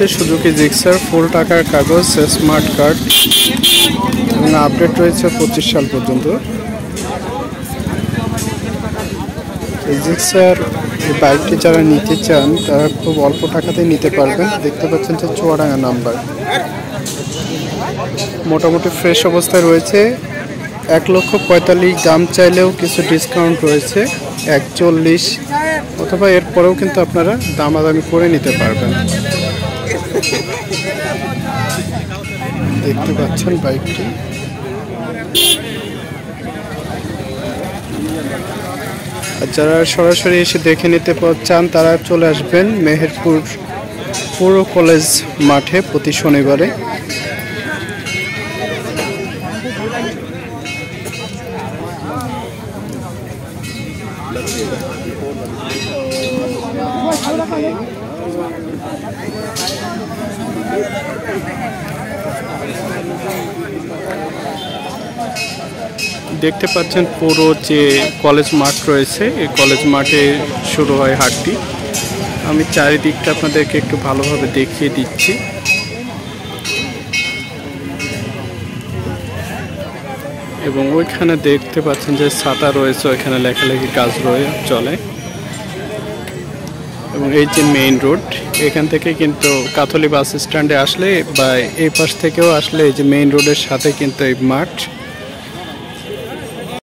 হচ্ছে Suzuki Gixxer, ফুল টাকার কাগজ, স্মার্ট কার্ড এবং আপডেট রয়েছে 25 সাল পর্যন্ত। এই জিক্সার এই বাইকটি যারা নিতে চান তারা খুব অল্প টাকাতেই নিতে পারবেন। দেখতে পাচ্ছেন যে চুয়াডাঙ্গা নাম্বার, মোটামুটি ফ্রেশ অবস্থায় রয়েছে। 1,45,000 দাম চাইলেও কিছু ডিসকাউন্ট রয়েছে, 1,40,000 অথবা এরপরেও কিন্তু আপনারা দামাদামি করে নিতে পারবেন। দেখতে পাচ্ছেন বাইকটি। আর যারা সরাসরি এসে দেখে নিতে চান তারা চলে আসবেন মেহেরপুর পৌর কলেজ মাঠে প্রতি শনিবারে। দেখতে পাচ্ছেন পুরো যে কলেজ মাঠ রয়েছে, এই কলেজ মাঠে শুরু হয় হাটটি। আমি চারিদিকটা আপনাদেরকে একটু ভালোভাবে দেখিয়ে দিচ্ছি। এবং ওইখানে দেখতে পাচ্ছেন যে ছাতা রয়েছে, ওইখানে লেখালেখি কাজ চলে। এবং এই যে মেইন রোড, এখান থেকে কিন্তু কাথলি বাস স্ট্যান্ডে আসলে বা এই পাশ থেকেও আসলে এই যে মেইন রোডের সাথে কিন্তু এই মাঠ।